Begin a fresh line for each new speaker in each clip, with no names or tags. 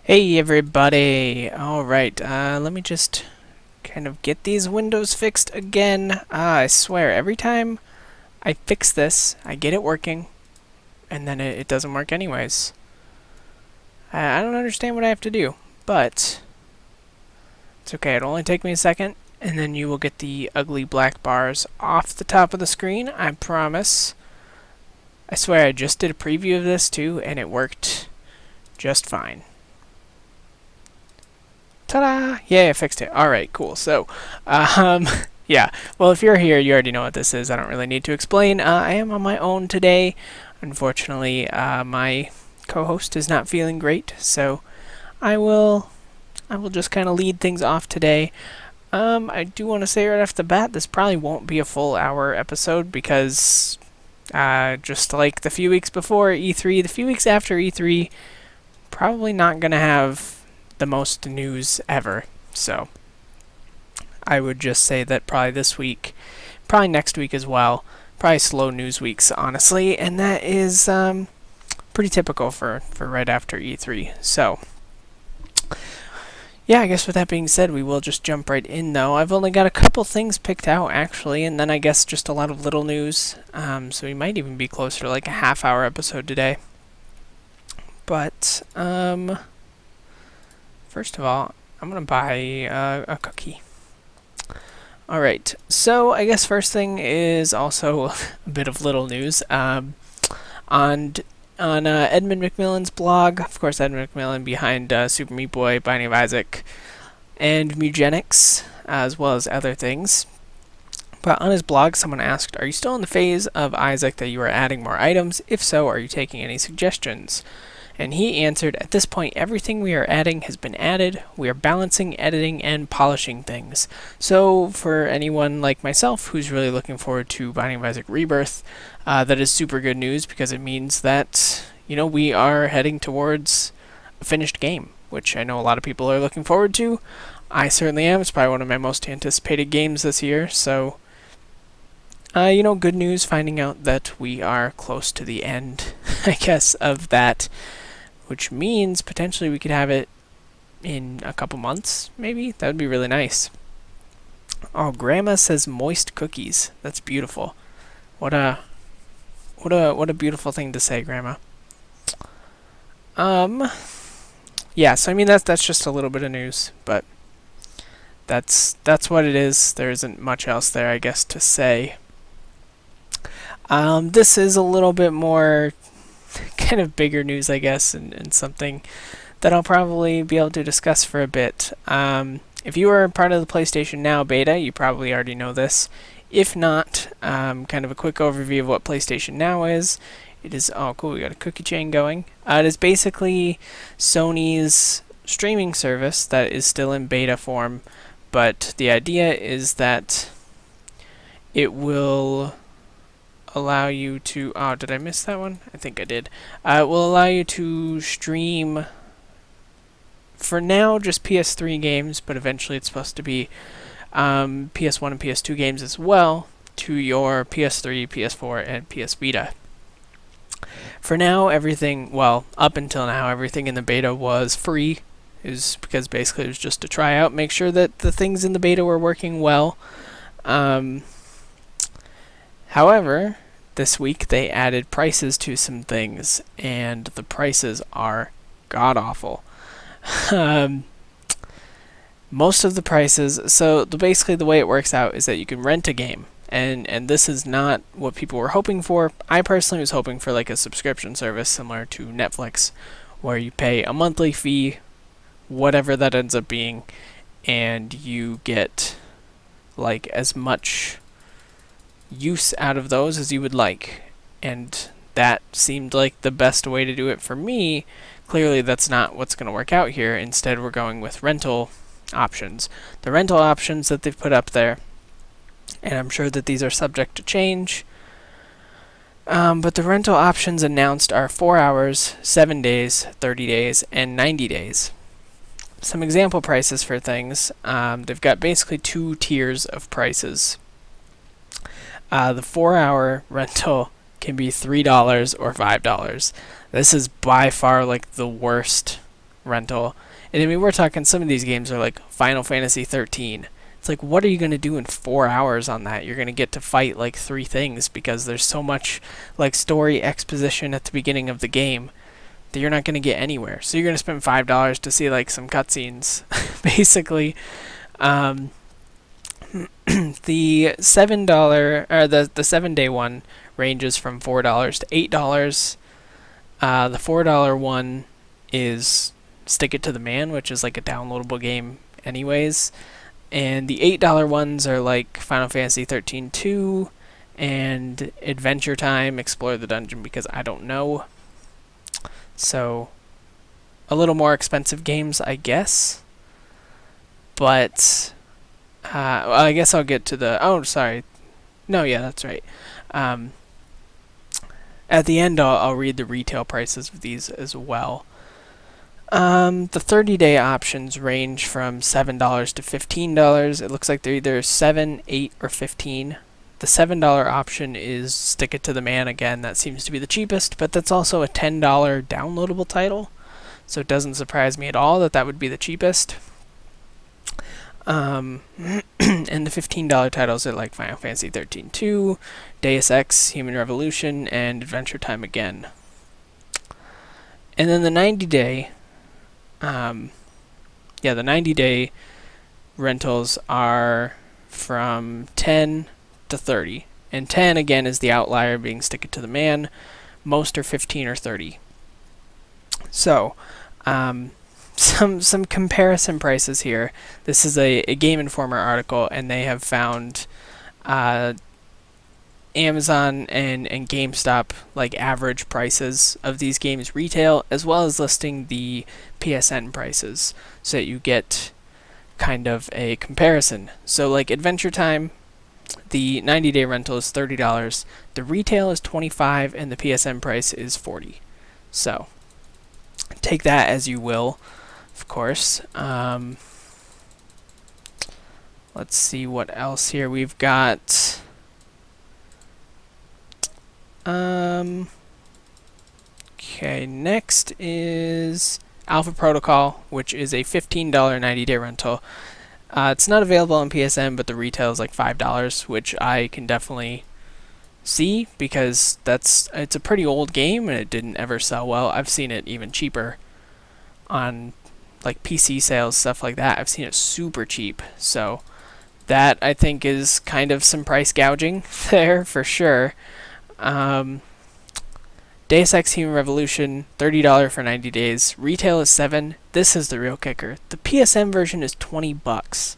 Hey everybody! Alright, let me just kind of get these windows fixed again. I swear, every time I fix this, I get it working, and then it doesn't work anyways. I don't understand what I have to do, but it's okay, it'll only take me a second, and then you will get the ugly black bars off the top of the screen, I promise. I swear, I just did a preview of this too, and it worked just fine. Ta-da! Yay, I fixed it. Alright, cool. So, yeah. Well, if you're here, you already know what this is. I don't really need to explain. I am on my own today. Unfortunately, my co-host is not feeling great, so I will just kind of lead things off today. I do want to say right off the bat, this probably won't be a full hour episode because, just like the few weeks before E3, the few weeks after E3, probably not gonna have the most news ever. So I would just say that probably this week, probably next week as well, probably slow news weeks, honestly, and that is pretty typical for right after E3. So yeah, I guess with that being said, we will just jump right in though. I've only got a couple things picked out actually, and then I guess just a lot of little news. So we might even be closer to like a half-hour episode today. But first of all, I'm going to buy a cookie. Alright, so I guess first thing is also a bit of little news. On Edmund McMillan's blog, of course Edmund McMillan behind Super Meat Boy, Binding of Isaac, and Mugenics, as well as other things. But on his blog, someone asked, are you still in the phase of Isaac that you are adding more items? If so, are you taking any suggestions? And he answered, at this point, everything we are adding has been added. We are balancing, editing, and polishing things. So for anyone like myself who's really looking forward to Binding of Isaac Rebirth, that is super good news because it means that, we are heading towards a finished game, which I know a lot of people are looking forward to. I certainly am. It's probably one of my most anticipated games this year, so good news finding out that we are close to the end, I guess, of that, which means potentially we could have it in a couple months, maybe? That would be really nice. Oh, Grandma says moist cookies. That's beautiful. What a beautiful thing to say, Grandma. Yeah, so I mean that's just a little bit of news, but that's what it is. There isn't much else there, I guess, to say. This is a little bit more kind of bigger news, I guess, and something that I'll probably be able to discuss for a bit. If you are part of the PlayStation Now beta, you probably already know this. If not, kind of a quick overview of what PlayStation Now is. It is, oh cool, we got a cookie chain going. It is basically Sony's streaming service that is still in beta form, but the idea is that it will allow you to, oh, did I miss that one? I think I did. It will allow you to stream, for now, just PS3 games, but eventually it's supposed to be PS1 and PS2 games as well, to your PS3, PS4, and PS Vita. For now, everything, well, up until now, everything in the beta was free, is because basically it was just to try out, make sure that the things in the beta were working well. However, this week they added prices to some things, and the prices are god-awful. Most of the prices, so basically the way it works out is that you can rent a game, and this is not what people were hoping for. I personally was hoping for like a subscription service similar to Netflix, where you pay a monthly fee, whatever that ends up being, and you get like as much use out of those as you would like, and that seemed like the best way to do it for me. Clearly that's not what's going to work out here. Instead we're going with rental options. The rental options that they've put up there, and I'm sure that these are subject to change, but the rental options announced are 4 hours, 7 days, 30 days, and 90 days. Some example prices for things, they've got basically two tiers of prices. The 4-hour rental can be $3 or $5. This is by far like the worst rental. And I mean, we're talking some of these games are like Final Fantasy 13. It's like, what are you going to do in 4 hours on that? You're going to get to fight like 3 things because there's so much like story exposition at the beginning of the game that you're not going to get anywhere. So you're going to spend $5 to see like some cutscenes, basically. The $7 or the 7-day one ranges from $4 to $8. The $4 one is Stick It to the Man, which is like a downloadable game anyways. And the $8 ones are like Final Fantasy 13 2 and Adventure Time, Explore the Dungeon, because I don't know. So a little more expensive games, I guess. But well, I guess I'll get to the... Oh, sorry. No, yeah, that's right. At the end, I'll read the retail prices of these as well. The 30-day options range from $7 to $15. It looks like they're either $7, $8, or $15. The $7 option is Stick It to the Man. Again, that seems to be the cheapest, but that's also a $10 downloadable title, so it doesn't surprise me at all that that would be the cheapest. And the $15 titles are like Final Fantasy 13 2, Deus Ex, Human Revolution, and Adventure Time again. And then the 90-day, the 90-day rentals are from 10 to 30. And 10, again, is the outlier, being Stick It to the Man. Most are 15 or 30. So, some comparison prices here. This is a Game Informer article, and they have found Amazon and GameStop like average prices of these games retail, as well as listing the PSN prices, so that you get kind of a comparison. So like Adventure Time, the 90-day rental is $30, the retail is $25, and the PSN price is $40. So take that as you will, of course. Let's see what else here we've got. Okay, next is Alpha Protocol, which is a $15 90-day rental. It's not available on PSN, but the retail is like $5, which I can definitely see because it's a pretty old game and it didn't ever sell well. I've seen it even cheaper on like PC sales, stuff like that. I've seen it super cheap. So that I think is kind of some price gouging there for sure. Deus Ex Human Revolution, $30 for 90 days. Retail is $7. This is the real kicker. The PSN version is $20.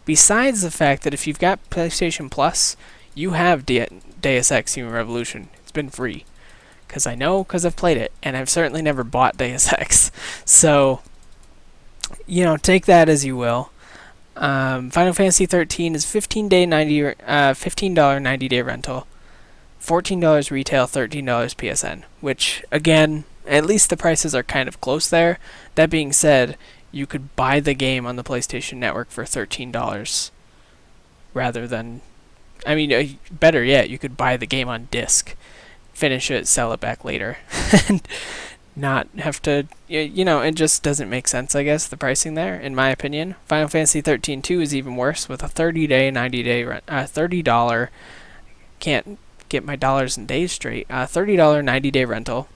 Besides the fact that if you've got PlayStation Plus, you have Deus Ex Human Revolution. It's been free. Because I've played it. And I've certainly never bought Deus Ex. So, take that as you will. Final Fantasy 13 is $15 90-day rental. $14 retail, $13 PSN, which, again, at least the prices are kind of close there. That being said, you could buy the game on the PlayStation Network for $13 rather than... better yet, you could buy the game on disc, finish it, sell it back later, and not have to... it just doesn't make sense, I guess, the pricing there, in my opinion. Final Fantasy 13 2 is even worse, with a 30-day, 90-day... $30... Can't get my dollars and days straight. $30 90-day rental,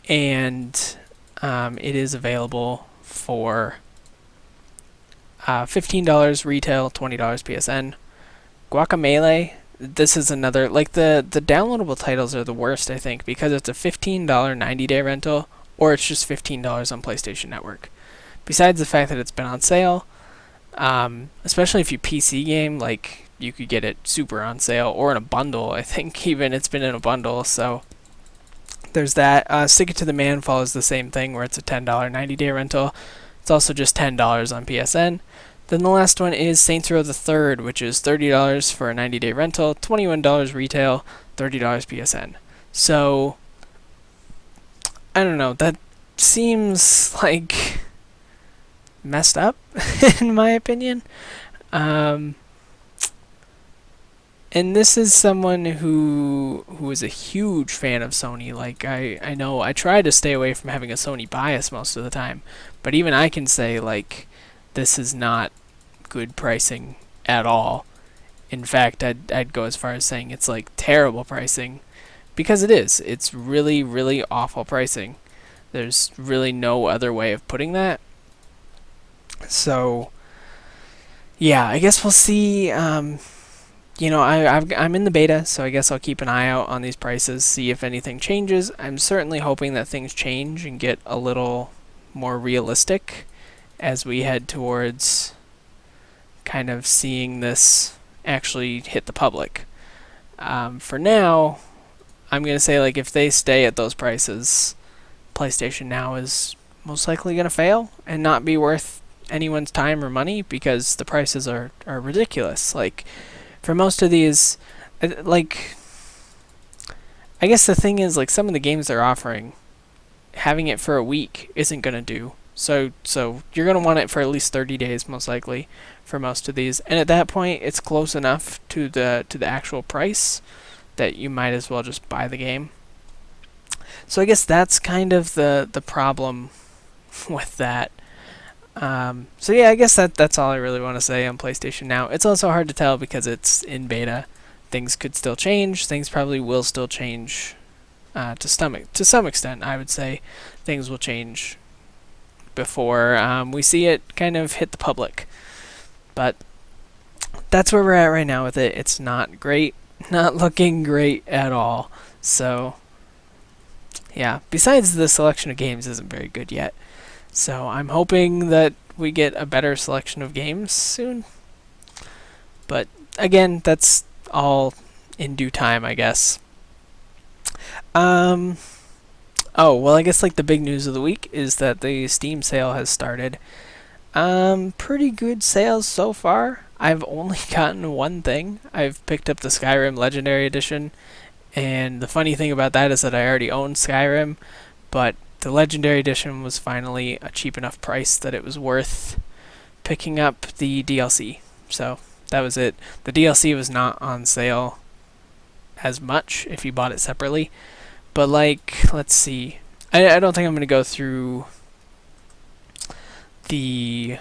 and it is available for $15 retail, $20 PSN. Guacamelee, this is another, like the downloadable titles are the worst, I think, because it's a $15 90-day rental, or it's just $15 on PlayStation Network. Besides the fact that it's been on sale, especially if you PC game, like you could get it super on sale or in a bundle. I think even it's been in a bundle, so there's that. Stick It to the Man follows the same thing, where it's a $10 90-day rental. It's also just $10 on PSN. Then the last one is Saints Row the Third, which is $30 for a 90-day rental, $21 retail, $30 PSN. So I don't know, that seems like messed up in my opinion. And this is someone who is a huge fan of Sony. Like I know I try to stay away from having a Sony bias most of the time, but even I can say like this is not good pricing at all. In fact, I'd go as far as saying it's like terrible pricing because it is. It's really really awful pricing. There's really no other way of putting that. So yeah, I guess we'll see. I'm in the beta, so I guess I'll keep an eye out on these prices, see if anything changes. I'm certainly hoping that things change and get a little more realistic as we head towards kind of seeing this actually hit the public. For now, I'm going to say like if they stay at those prices, PlayStation Now is most likely going to fail and not be worth anyone's time or money because the prices are ridiculous. Like for most of these, like I guess the thing is like some of the games they're offering, having it for a week isn't going to do. So you're going to want it for at least 30 days most likely for most of these. And at that point, it's close enough to the actual price that you might as well just buy the game. So I guess that's kind of the problem with that. So yeah, I guess that's all I really want to say on PlayStation Now. It's also hard to tell because it's in beta. Things could still change. Things probably will still change to some extent. I would say things will change before we see it kind of hit the public. But that's where we're at right now with it. It's not great. Not looking great at all. So yeah, besides the selection of games isn't very good yet. So I'm hoping that we get a better selection of games soon. But again, that's all in due time, I guess. Oh, well, I guess like the big news of the week is that the Steam sale has started. Pretty good sales so far. I've only gotten one thing. I've picked up the Skyrim Legendary Edition, and the funny thing about that is that I already own Skyrim, but the Legendary Edition was finally a cheap enough price that it was worth picking up the DLC. So that was it. The DLC was not on sale as much if you bought it separately. But like, let's see. I don't think I'm going to go through the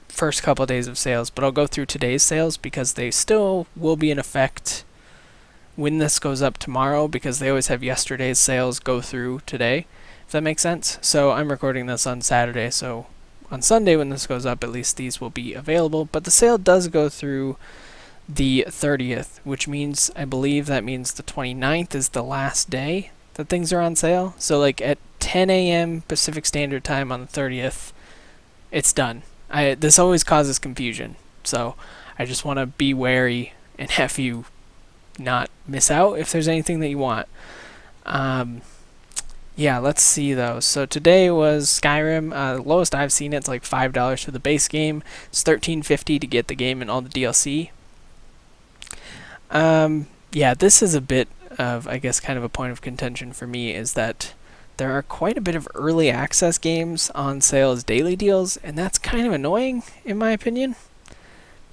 first couple of days of sales, but I'll go through today's sales because they still will be in effect when this goes up tomorrow, because they always have yesterday's sales go through today, if that makes sense. So I'm recording this on Saturday, so on Sunday when this goes up, at least these will be available. But the sale does go through the 30th, which means, I believe that means the 29th is the last day that things are on sale. So like at 10 a.m. Pacific Standard Time on the 30th, it's done. This always causes confusion, so I just want to be wary and have you not miss out if there's anything that you want. Yeah, let's see though. So today was Skyrim. The lowest I've seen it's like $5 for the base game. It's $13.50 to get the game and all the DLC. Yeah, this is a bit of, I guess, kind of a point of contention for me, is that there are quite a bit of early access games on sale as daily deals, and that's kind of annoying in my opinion,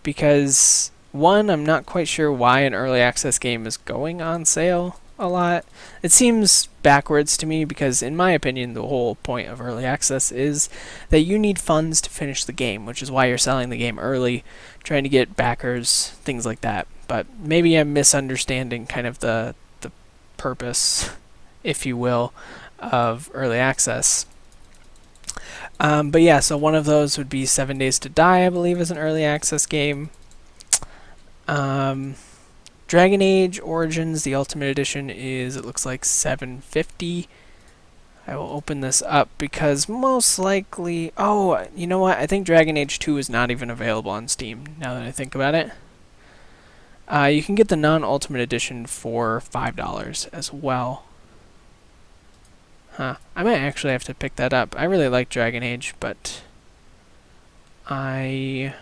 because one, I'm not quite sure why an early access game is going on sale a lot. It seems backwards to me because, in my opinion, the whole point of early access is that you need funds to finish the game, which is why you're selling the game early, trying to get backers, things like that. But maybe I'm misunderstanding kind of the purpose, if you will, of early access. But yeah, so one of those would be 7 Days to Die, I believe, is an early access game. Dragon Age Origins, the Ultimate Edition, is, it looks like, $7.50. I will open this up because most likely... Oh, you know what? I think Dragon Age 2 is not even available on Steam, now that I think about it. You can get the non-Ultimate Edition for $5 as well. Huh. I might actually have to pick that up. I really like Dragon Age, but I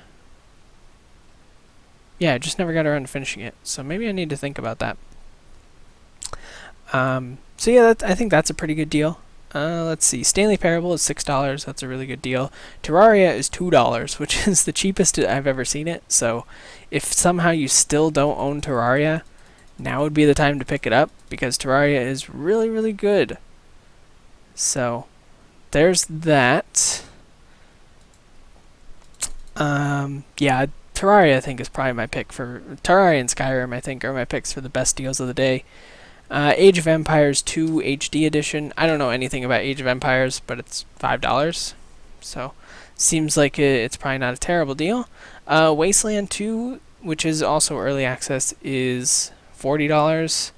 just never got around to finishing it. So maybe I need to think about that. So yeah, I think that's a pretty good deal. Let's see. Stanley Parable is $6. That's a really good deal. Terraria is $2, which is the cheapest I've ever seen it. So if somehow you still don't own Terraria, now would be the time to pick it up because Terraria is really, really good. So there's that. Yeah, Terraria I think is probably my pick for Terraria and Skyrim. I think are my picks for the best deals of the day. Age of Empires 2 HD edition. I don't know anything about Age of Empires, but it's $5, so seems like it's probably not a terrible deal. Wasteland 2, which is also early access, is $40.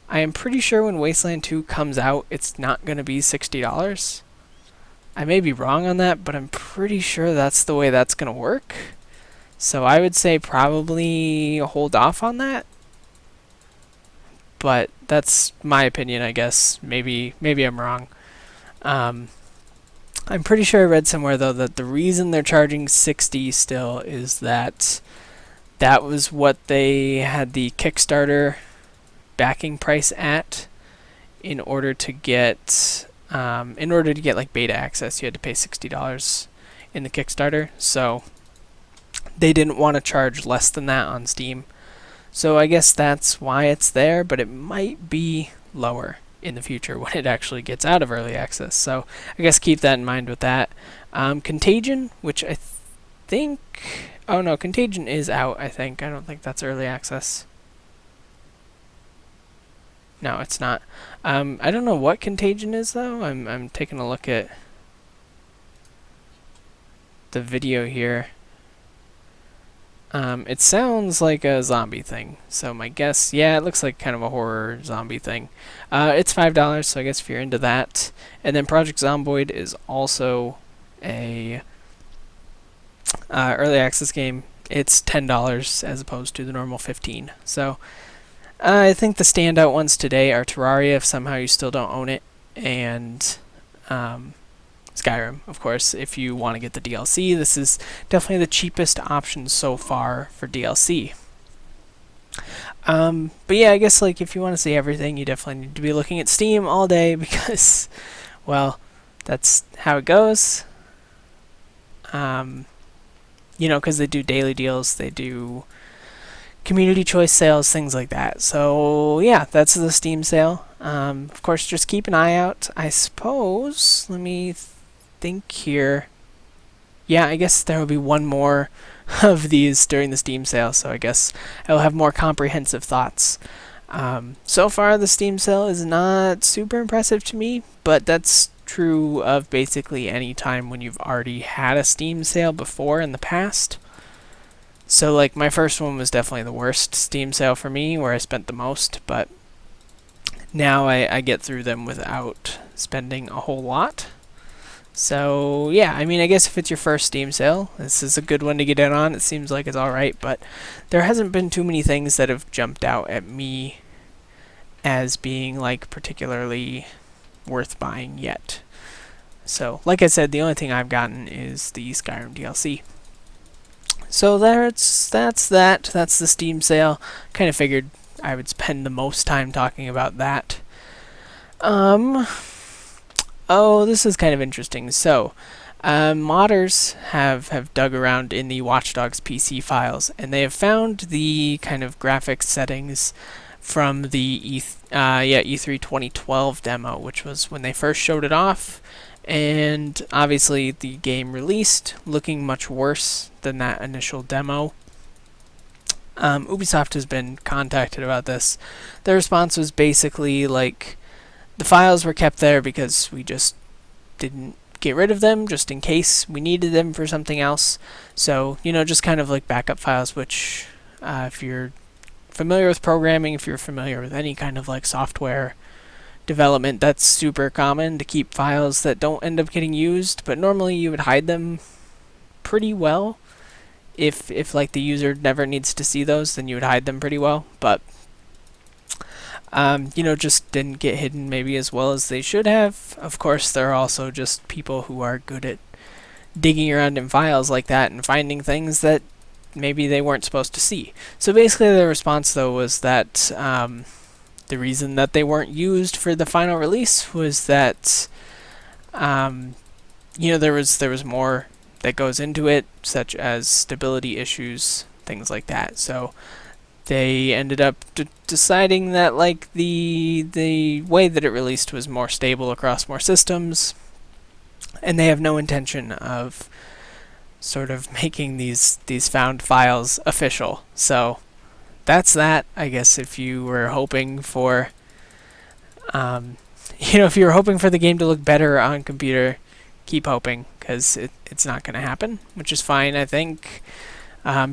I am pretty sure when Wasteland 2 comes out, it's not going to be $60. I may be wrong on that, but I'm pretty sure that's the way that's going to work. So I would say probably hold off on that. But that's my opinion, I guess. Maybe I'm wrong. I'm pretty sure I read somewhere though that the reason they're charging $60 still is that was what they had the Kickstarter backing price at. In order to get like beta access, you had to pay $60 in the Kickstarter. So they didn't want to charge less than that on Steam. So I guess that's why it's there, but it might be lower in the future when it actually gets out of early access. So I guess keep that in mind with that. Contagion, which I think... Oh no, Contagion is out, I think. I don't think that's early access. No, it's not. I don't know what Contagion is, though. I'm taking a look at the video here. It sounds like a zombie thing, so my guess, yeah, it looks like kind of a horror zombie thing. It's $5, so I guess if you're into that. And then Project Zomboid is also a early access game. It's $10 as opposed to the normal $15. So I think the standout ones today are Terraria, if somehow you still don't own it, and Skyrim, of course, if you want to get the DLC. This is definitely the cheapest option so far for DLC. But yeah, I guess like if you want to see everything, you definitely need to be looking at Steam all day because, well, that's how it goes. You know, because they do daily deals, they do community choice sales, things like that. So yeah, that's the Steam sale. Of course, just keep an eye out. I suppose, let me think here. Yeah, I guess there will be one more of these during the Steam sale, so I guess I will have more comprehensive thoughts. So far, the Steam sale is not super impressive to me, but that's true of basically any time when you've already had a Steam sale before in the past. So like my first one was definitely the worst Steam sale for me, where I spent the most, but now I get through them without spending a whole lot. So yeah, I mean, I guess if it's your first Steam sale, this is a good one to get in on. It seems like it's alright, but there hasn't been too many things that have jumped out at me as being like particularly worth buying yet. So like I said, the only thing I've gotten is the Skyrim DLC. So that's that. That's the Steam sale. Kind of figured I would spend the most time talking about that. Oh, this is kind of interesting. So, modders have dug around in the Watch Dogs PC files, and they have found the kind of graphics settings from the E3 2012 demo, which was when they first showed it off. And obviously the game released looking much worse than that initial demo. Ubisoft has been contacted about this. Their response was basically like, the files were kept there because we just didn't get rid of them just in case we needed them for something else. So, you know, just kind of like backup files, which if you're familiar with programming, if you're familiar with any kind of like software development, that's super common to keep files that don't end up getting used, but normally you would hide them pretty well. If like the user never needs to see those, then you would hide them pretty well, but you know, just didn't get hidden maybe as well as they should have. Of course, there are also just people who are good at digging around in files like that and finding things that maybe they weren't supposed to see. So basically the response though was that the reason that they weren't used for the final release was that There was more that goes into it, such as stability issues, things like that. So they ended up deciding that like the way that it released was more stable across more systems, and they have no intention of sort of making these found files official. So that's that. I guess if you were hoping for, if you were hoping for the game to look better on computer, keep hoping, because it's not going to happen, which is fine, I think.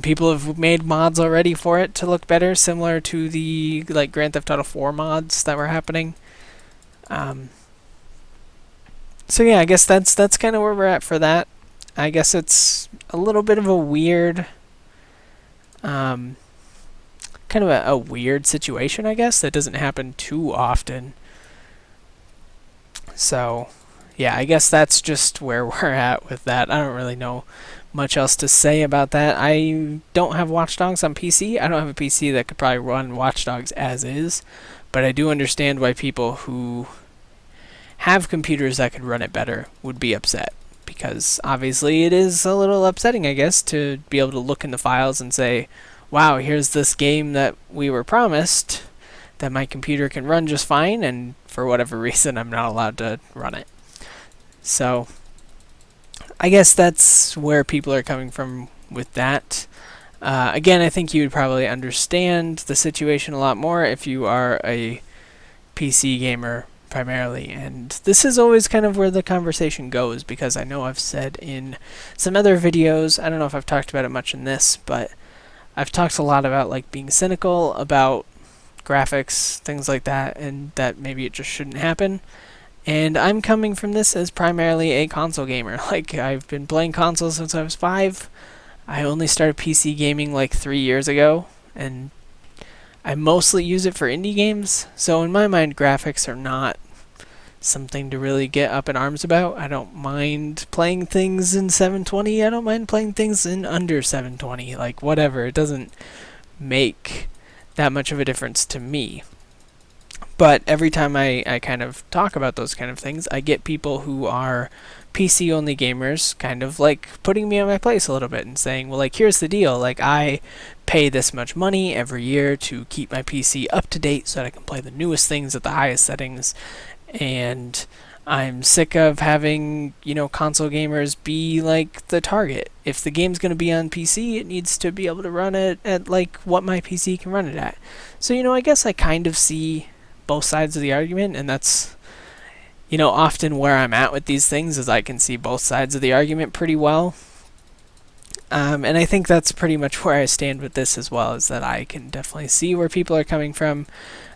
People have made mods already for it to look better, similar to the like Grand Theft Auto 4 mods that were happening. So yeah, I guess that's kind of where we're at for that. I guess it's a little bit of a weird, kind of a weird situation, I guess, that doesn't happen too often. So yeah, I guess that's just where we're at with that. I don't really know much else to say about that. I don't have Watch Dogs on PC. I don't have a PC that could probably run Watch Dogs as is, but I do understand why people who have computers that could run it better would be upset, because obviously it is a little upsetting, I guess, to be able to look in the files and say, wow, here's this game that we were promised that my computer can run just fine, and for whatever reason I'm not allowed to run it. So I guess that's where people are coming from with that. Again, I think you would probably understand the situation a lot more if you are a PC gamer primarily, and this is always kind of where the conversation goes, because I know I've said in some other videos, I don't know if I've talked about it much in this, but I've talked a lot about like being cynical about graphics, things like that, and that maybe it just shouldn't happen. And I'm coming from this as primarily a console gamer. Like, I've been playing consoles since I was 5. I only started PC gaming like 3 years ago, and I mostly use it for indie games. So in my mind, graphics are not something to really get up in arms about. I don't mind playing things in 720. I don't mind playing things in under 720. Like, whatever. It doesn't make that much of a difference to me. But every time I kind of talk about those kind of things, I get people who are PC-only gamers kind of like putting me on my place a little bit and saying, well, like, here's the deal. Like, I pay this much money every year to keep my PC up to date so that I can play the newest things at the highest settings. And I'm sick of having, console gamers be like the target. If the game's going to be on PC, it needs to be able to run it at like what my PC can run it at. So, I guess I kind of see both sides of the argument, and that's often where I'm at with these things, is I can see both sides of the argument pretty well, and I think that's pretty much where I stand with this as well, is that I can definitely see where people are coming from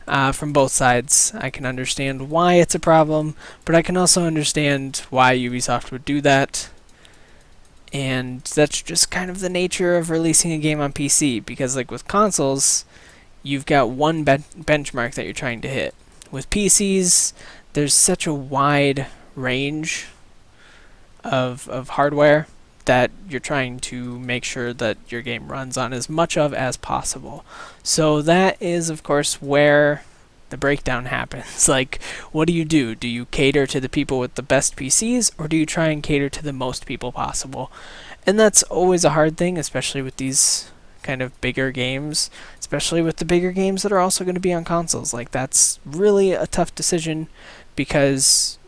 both sides. I can understand why it's a problem, but I can also understand why Ubisoft would do that, and that's just kind of the nature of releasing a game on PC, because like with consoles, you've got one benchmark that you're trying to hit. With PCs, there's such a wide range of hardware that you're trying to make sure that your game runs on as much of as possible. So that is, of course, where the breakdown happens. Like, what do? Do you cater to the people with the best PCs, or do you try and cater to the most people possible? And that's always a hard thing, especially with these kind of bigger games, especially with the bigger games that are also going to be on consoles. Like, that's really a tough decision, because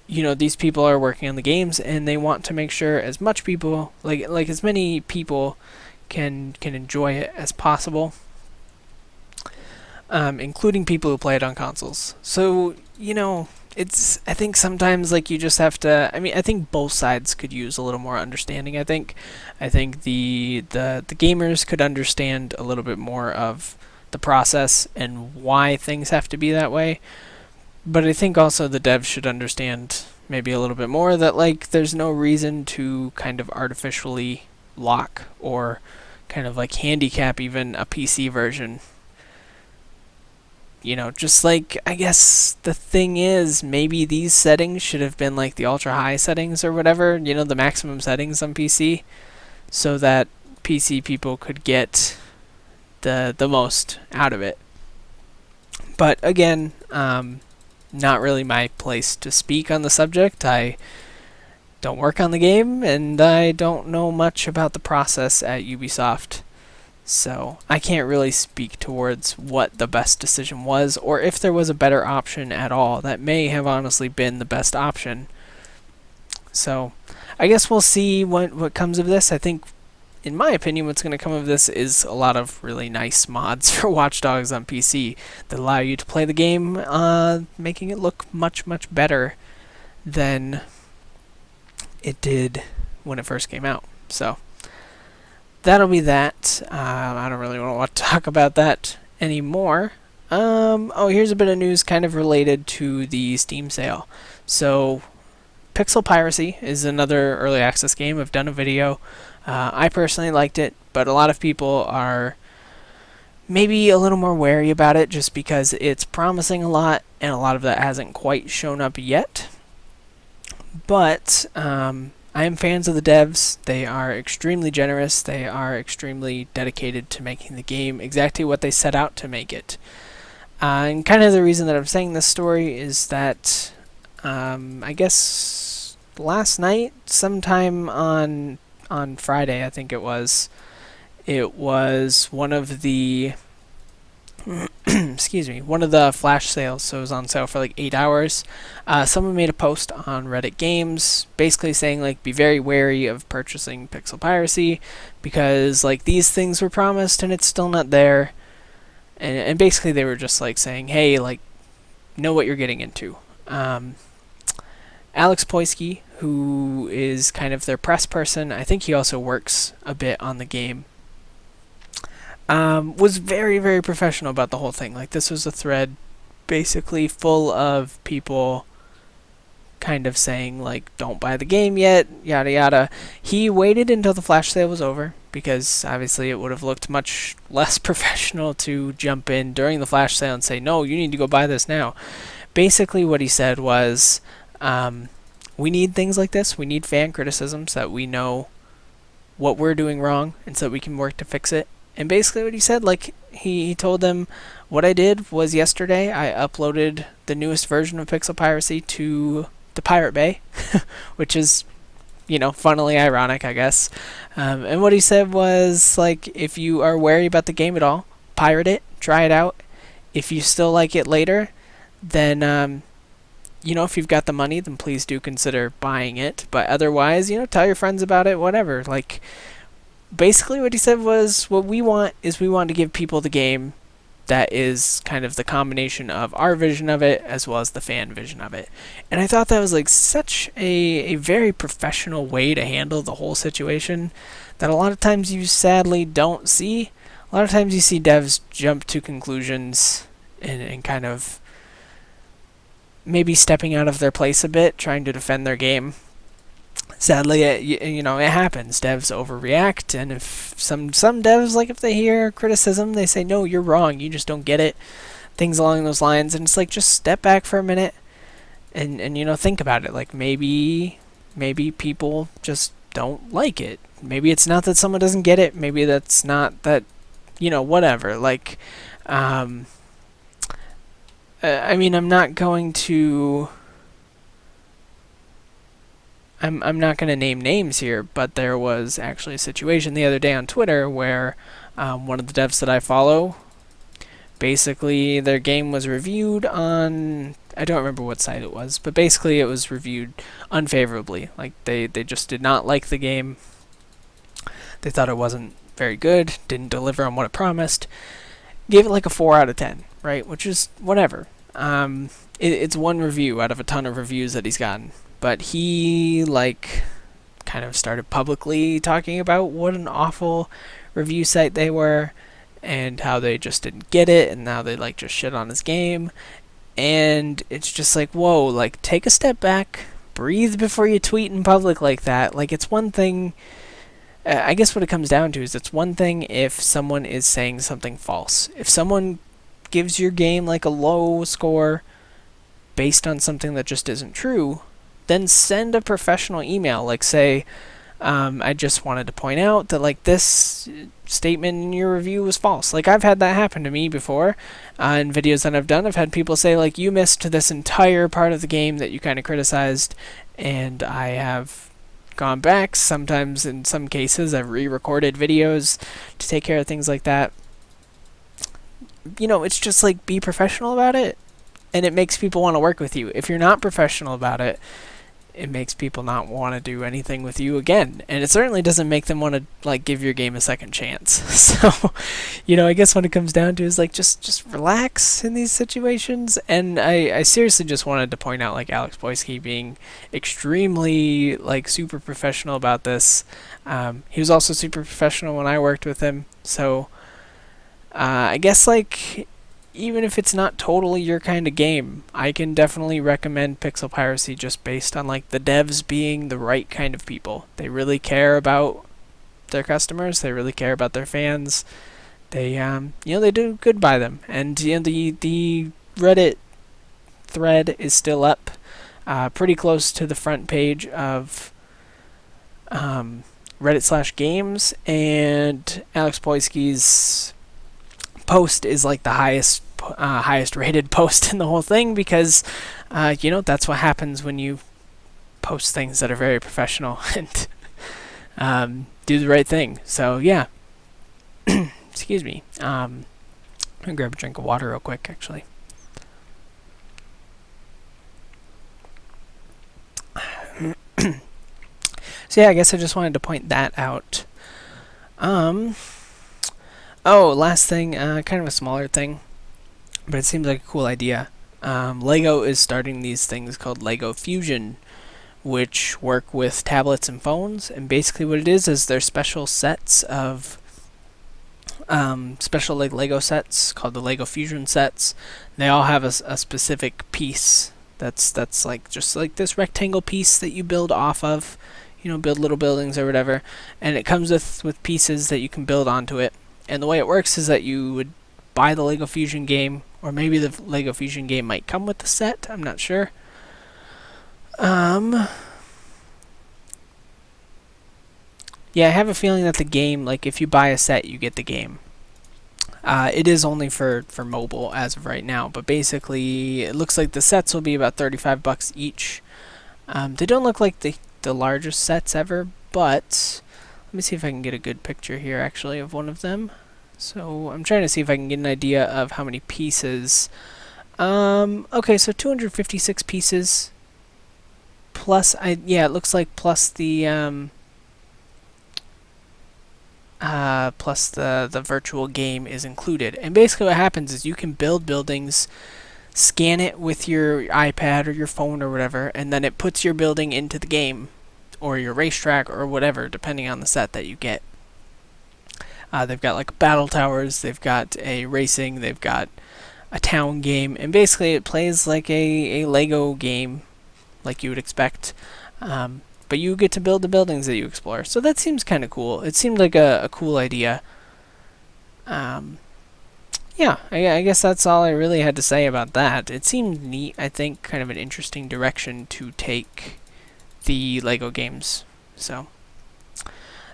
these people are working on the games and they want to make sure as much people, like as many people can enjoy it as possible, including people who play it on consoles. So I think sometimes like you just have to. I mean, I think both sides could use a little more understanding. I think the gamers could understand a little bit more of the process and why things have to be that way. But I think also the devs should understand maybe a little bit more that like there's no reason to kind of artificially lock or kind of like handicap even a PC version. Just like, I guess the thing is, maybe these settings should have been like the ultra high settings or whatever, the maximum settings on PC, so that PC people could get the most out of it. But again, not really my place to speak on the subject. I don't work on the game, and I don't know much about the process at Ubisoft. So I can't really speak towards what the best decision was, or if there was a better option at all. That may have honestly been the best option. So I guess we'll see what comes of this. I think, in my opinion, what's going to come of this is a lot of really nice mods for Watch Dogs on PC that allow you to play the game, making it look much, much better than it did when it first came out. So that'll be that. I don't really want to talk about that anymore. Here's a bit of news kind of related to the Steam sale. So Pixel Piracy is another early access game. I've done a video. I personally liked it, but a lot of people are maybe a little more wary about it just because it's promising a lot, and a lot of that hasn't quite shown up yet. But I am fans of the devs. They are extremely generous. They are extremely dedicated to making the game exactly what they set out to make it. And kind of the reason that I'm saying this story is that I guess last night, sometime on Friday, I think it was one of the excuse me, one of the flash sales, so it was on sale for like 8 hours. Someone made a post on Reddit Games basically saying, like, be very wary of purchasing Pixel Piracy because, like, these things were promised and it's still not there. And basically they were just, like, saying, hey, like, know what you're getting into. Alex Poisky, who is kind of their press person, I think he also works a bit on the game, was very, very professional about the whole thing. Like, this was a thread basically full of people kind of saying, like, don't buy the game yet, yada yada. He waited until the flash sale was over because obviously it would have looked much less professional to jump in during the flash sale and say, no, you need to go buy this now. Basically what he said was, we need things like this. We need fan criticism so that we know what we're doing wrong and so that we can work to fix it. And basically what he said, like, he told them, what I did was yesterday I uploaded the newest version of Pixel Piracy to the Pirate Bay, which is, you know, funnily ironic, I guess. And what he said was, like, if you are wary about the game at all, pirate it, try it out. If you still like it later, then, you know, if you've got the money, then please do consider buying it. But otherwise, you know, tell your friends about it, whatever. Like, basically what he said was, what we want is we want to give people the game that is kind of the combination of our vision of it as well as the fan vision of it. And I thought that was, like, such a very professional way to handle the whole situation that a lot of times you sadly don't see. A lot of times you see devs jump to conclusions and kind of maybe stepping out of their place a bit, trying to defend their game. Sadly, you know, it happens. Devs overreact, and if some devs, like, if they hear criticism, they say, no, you're wrong, you just don't get it. Things along those lines, and it's like, just step back for a minute and you know, think about it. Like, maybe people just don't like it. Maybe it's not that someone doesn't get it. Maybe that's not that, you know, whatever. Like, I mean, I'm not going to name names here, but there was actually a situation the other day on Twitter where one of the devs that I follow, basically their game was reviewed on, I don't remember what site it was, but basically it was reviewed unfavorably. Like, they just did not like the game. They thought it wasn't very good, didn't deliver on what it promised. Gave it like a 4 out of 10, right? Which is whatever. It's one review out of a ton of reviews that he's gotten. But he, like, kind of started publicly talking about what an awful review site they were and how they just didn't get it and how they, like, just shit on his game. And it's just like, whoa, like, take a step back, breathe before you tweet in public like that. Like, it's one thing, I guess what it comes down to is it's one thing if someone is saying something false. If someone gives your game, like, a low score based on something that just isn't true, then send a professional email. Like, say, I just wanted to point out that like this statement in your review was false. Like I've had that happen to me before in videos that I've done. I've had people say like you missed this entire part of the game that you kind of criticized, and I have gone back. Sometimes in some cases I've re-recorded videos to take care of things like that. You know, it's just like be professional about it, and it makes people want to work with you. If you're not professional about it, it makes people not want to do anything with you again, and it certainly doesn't make them want to like give your game a second chance. So, you know, I guess what it comes down to is like just relax in these situations. And I seriously just wanted to point out like Alex Boyski being extremely like super professional about this. He was also super professional when I worked with him, so I guess like even if it's not totally your kind of game, I can definitely recommend Pixel Piracy just based on like the devs being the right kind of people. They really care about their customers. They really care about their fans. They you know, they do good by them. And you know, the Reddit thread is still up, pretty close to the front page of Reddit/games, and Alex Boyski's post is like the highest rated post in the whole thing, because you know, that's what happens when you post things that are very professional and do the right thing. So yeah. Excuse me. I'm gonna grab a drink of water real quick actually. So yeah, I guess I just wanted to point that out. Oh, last thing, kind of a smaller thing, but it seems like a cool idea. Lego is starting these things called Lego Fusion, which work with tablets and phones, and basically what it is they're special sets of special like Lego sets called the Lego Fusion sets. They all have a specific piece that's like just like this rectangle piece that you build off of, you know, build little buildings or whatever, and it comes with pieces that you can build onto it. And the way it works is that you would buy the Lego Fusion game, or maybe the Lego Fusion game might come with the set, I'm not sure. Yeah, I have a feeling that the game, like if you buy a set, you get the game. It is only for mobile as of right now, but basically it looks like the sets will be about $35 each. They don't look like the largest sets ever, but let me see if I can get a good picture here actually of one of them. So I'm trying to see if I can get an idea of how many pieces. Okay, so 256 pieces plus it looks like plus the plus the virtual game is included. And basically what happens is you can build buildings, scan it with your iPad or your phone or whatever, and then it puts your building into the game, or your racetrack or whatever, depending on the set that you get. They've got like battle towers, they've got a racing, they've got a town game, and basically it plays like a Lego game, like you would expect. But you get to build the buildings that you explore. So that seems kind of cool. It seemed like a cool idea. Yeah, I guess that's all I really had to say about that. It seemed neat, I think, kind of an interesting direction to take the Lego games. So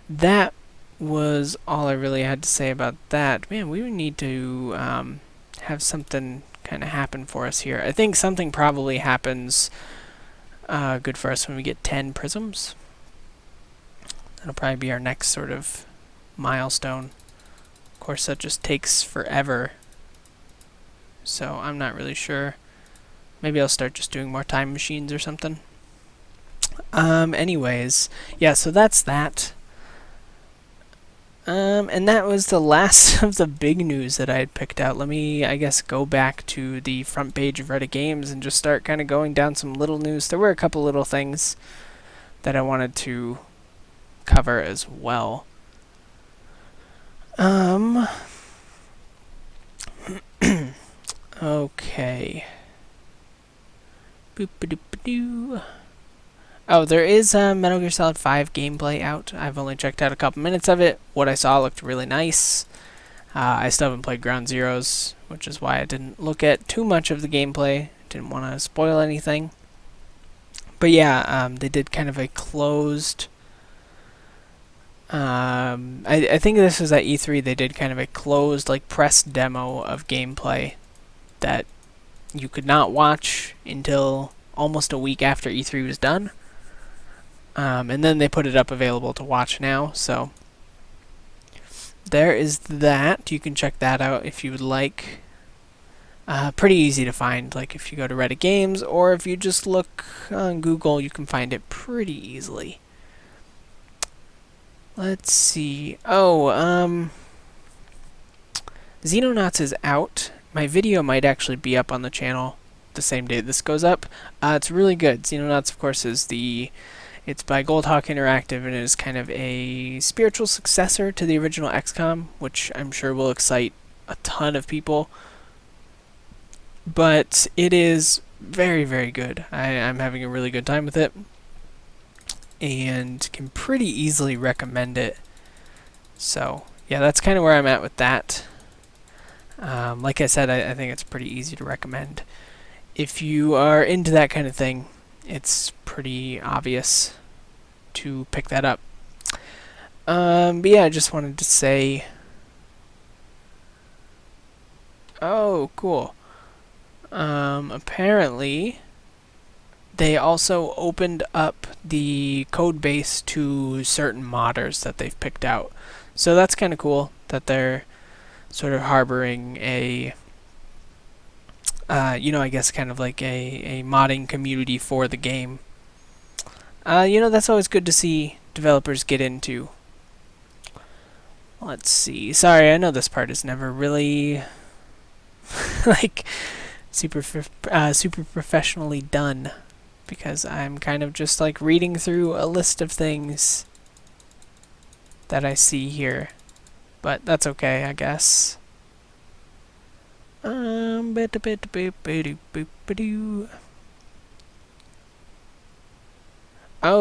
that was all I really had to say about that. Man, we need to have something kind of happen for us here. I think something probably happens good for us when we get 10 prisms. That'll probably be our next sort of milestone. Of course, that just takes forever, so I'm not really sure. Maybe I'll start just doing more time machines or something. Anyways, yeah, so that's that. And that was the last of the big news that I had picked out. Let me, I guess, go back to the front page of Reddit Games and just start kind of going down some little news. There were a couple little things that I wanted to cover as well. Okay. Boop-a-doop-a-doo. Oh, there is Metal Gear Solid 5 gameplay out. I've only checked out a couple minutes of it. What I saw looked really nice. I still haven't played Ground Zeroes, which is why I didn't look at too much of the gameplay. Didn't want to spoil anything. But yeah, they did kind of a closed I think this was at E3. They did kind of a closed, like, press demo of gameplay that you could not watch until almost a week after E3 was done. And then they put it up available to watch now. So there is that. You can check that out if you would like. Pretty easy to find, like if you go to Reddit Games, or if you just look on Google, you can find it pretty easily. Let's see. Oh, Xenonauts is out. My video might actually be up on the channel the same day this goes up. It's really good. Xenonauts, of course, is it's by Goldhawk Interactive, and it is kind of a spiritual successor to the original XCOM, which I'm sure will excite a ton of people. But it is very, very good. I'm having a really good time with it, and can pretty easily recommend it. So, yeah, that's kind of where I'm at with that. Like I said, I think it's pretty easy to recommend. If you are into that kind of thing, it's pretty obvious to pick that up. But yeah, I just wanted to say... Oh, cool. Apparently, they also opened up the code base to certain modders that they've picked out. So that's kind of cool that they're sort of harboring a, I guess kind of like a modding community for the game. That's always good to see developers get into. Let's see. Sorry, I know this part is never really like super professionally done, because I'm kind of just like reading through a list of things that I see here, but that's okay, I guess. Oh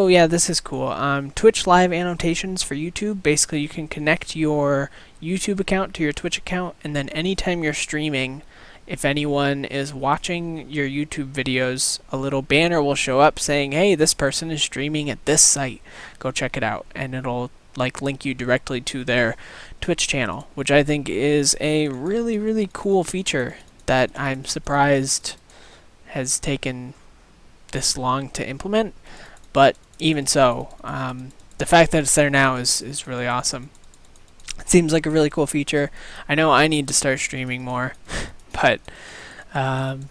yeah, this is cool. Twitch live annotations for YouTube. Basically, you can connect your YouTube account to your Twitch account, and then anytime you're streaming, if anyone is watching your YouTube videos, a little banner will show up saying, hey, this person is streaming at this site. Go check it out. And it'll like link you directly to their Twitch channel, which I think is a really, really cool feature that I'm surprised has taken this long to implement. But even so, the fact that it's there now is really awesome. It seems like a really cool feature. I know I need to start streaming more. But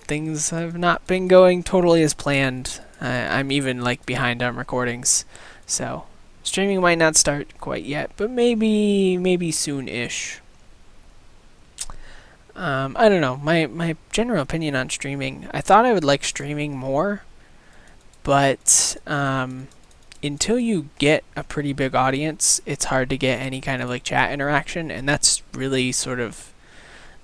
things have not been going totally as planned. I'm even like behind on recordings, so streaming might not start quite yet, but maybe soon-ish. I don't know. My general opinion on streaming, I thought I would like streaming more, but until you get a pretty big audience, it's hard to get any kind of like chat interaction, and that's really sort of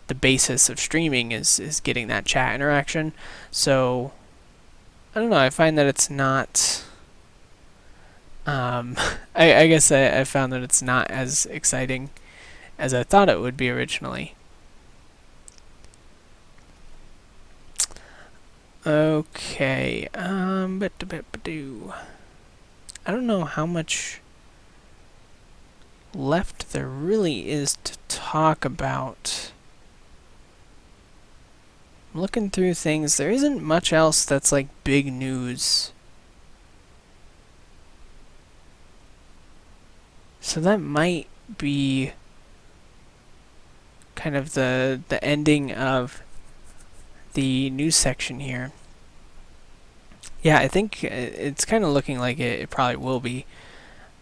the basis of streaming is getting that chat interaction. So I don't know, I find that it's not I guess I found that it's not as exciting as I thought it would be originally. Okay, I don't know how much left there really is to talk about. I'm looking through things. There isn't much else that's like big news. So that might be kind of the ending of the news section here. Yeah, I think it's kind of looking like it probably will be.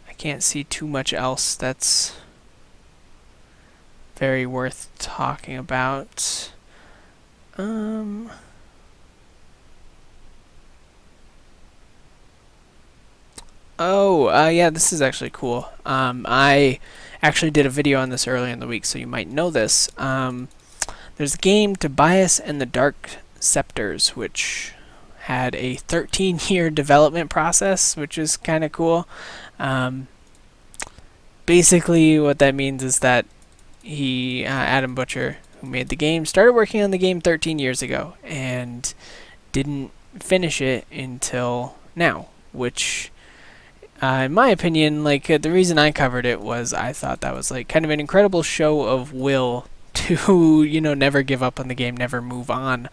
I can't see too much else that's very worth talking about. Yeah, this is actually cool. I actually did a video on this earlier in the week, so you might know this. There's a game, Tobias and the Dark Scepters, which had a 13-year development process, which is kind of cool. Basically, what that means is that Adam Butcher, who made the game, started working on the game 13 years ago and didn't finish it until now, which in my opinion, like the reason I covered it was I thought that was like kind of an incredible show of will to never give up on the game, never move on,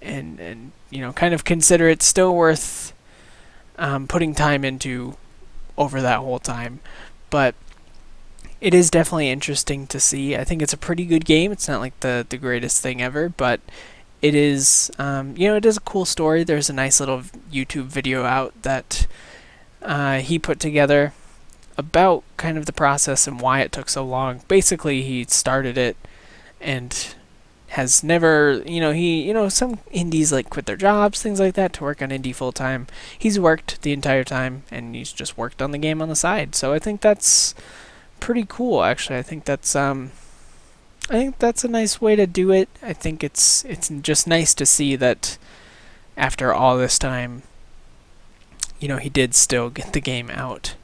and kind of consider it still worth putting time into over that whole time. But it is definitely interesting to see. I think it's a pretty good game. It's not like the greatest thing ever, but it is it is a cool story. There's a nice little YouTube video out that he put together about kind of the process and why it took so long. Basically, he started it and has never, some indies like quit their jobs, things like that, to work on indie full time. He's worked the entire time, and he's just worked on the game on the side. So I think that's pretty cool, actually. I think that's a nice way to do it. I think it's just nice to see that after all this time, he did still get the game out.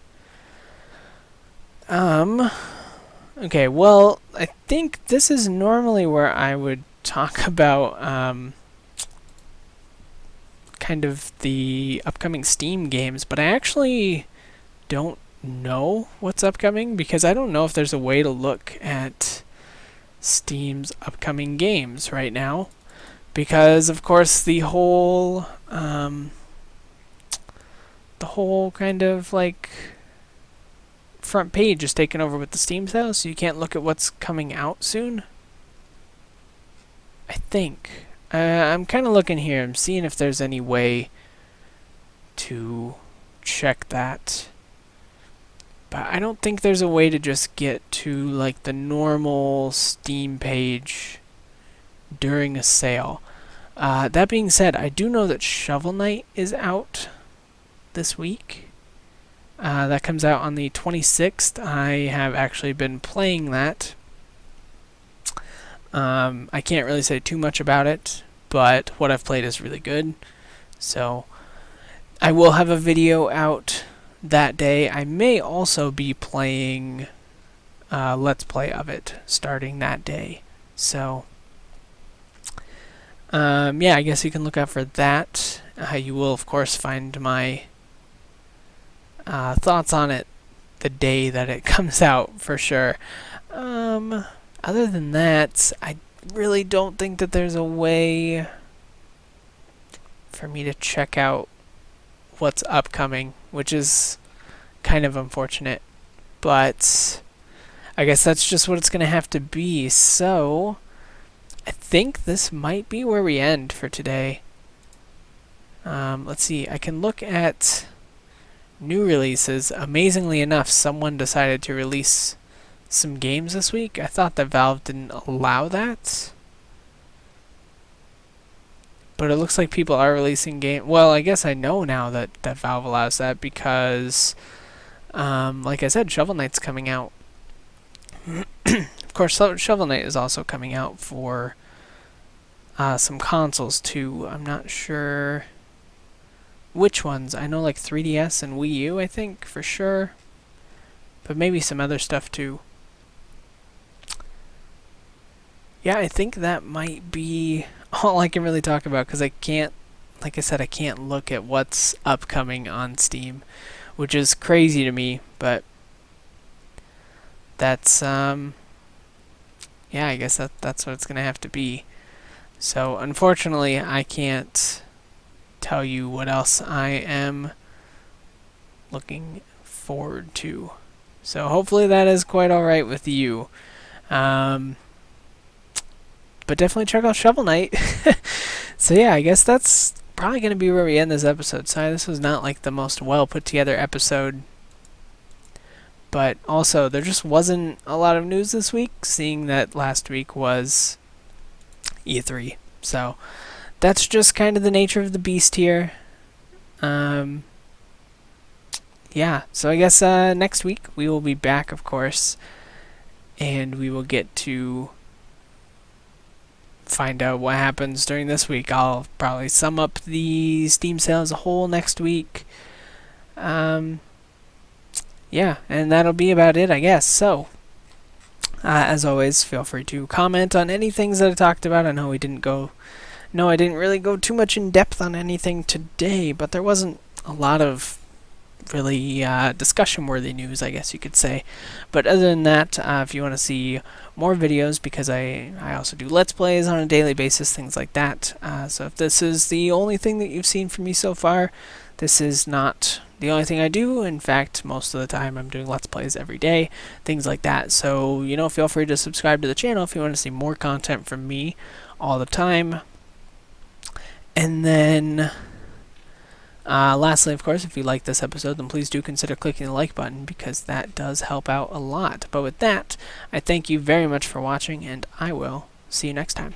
Okay, well, I think this is normally where I would talk about kind of the upcoming Steam games, but I actually don't know what's upcoming because I don't know if there's a way to look at Steam's upcoming games right now, because of course the whole kind of like front page is taken over with the Steam sale, so you can't look at what's coming out soon. I think I'm kind of looking here. I'm seeing if there's any way to check that, but I don't think there's a way to just get to like the normal Steam page during a sale. That being said, I do know that Shovel Knight is out this week. That comes out on the 26th. I have actually been playing that. I can't really say too much about it, but what I've played is really good. So I will have a video out that day. I may also be playing Let's Play of it starting that day. So I guess you can look out for that. You will, of course, find my thoughts on it the day that it comes out for sure. Other than that, I really don't think that there's a way for me to check out what's upcoming, which is kind of unfortunate, but I guess that's just what it's going to have to be. So I think this might be where we end for today. Let's see, I can look at new releases. Amazingly enough, someone decided to release some games this week. I thought that Valve didn't allow that, but it looks like people are releasing games. Well, I guess I know now that Valve allows that because, like I said, Shovel Knight's coming out. Of course, Shovel Knight is also coming out for some consoles too. I'm not sure which ones. I know like 3DS and Wii U, I think, for sure. But maybe some other stuff too. Yeah, I think that might be all I can really talk about, because I can't, like I said, I can't look at what's upcoming on Steam, which is crazy to me, but that's, I guess that's what it's going to have to be. So, unfortunately, I can't tell you what else I am looking forward to. So, hopefully that is quite alright with you. But definitely check out Shovel Knight. So yeah, I guess that's probably going to be where we end this episode. Sorry, this was not like the most well put together episode. But also, there just wasn't a lot of news this week, seeing that last week was E3. So that's just kind of the nature of the beast here. So I guess next week we will be back, of course. And we will get to find out what happens during this week. I'll probably sum up the Steam sale as a whole next week. And that'll be about it, I guess. So, as always, feel free to comment on any things that I talked about. I know I didn't really go too much in depth on anything today, but there wasn't a lot of really discussion-worthy news, I guess you could say. But other than that, if you want to see more videos, because I also do Let's Plays on a daily basis, things like that. So if this is the only thing that you've seen from me so far, this is not the only thing I do. In fact, most of the time I'm doing Let's Plays every day, things like that. So, feel free to subscribe to the channel if you want to see more content from me all the time. And then, lastly, of course, if you like this episode, then please do consider clicking the like button, because that does help out a lot. But with that, I thank you very much for watching, and I will see you next time.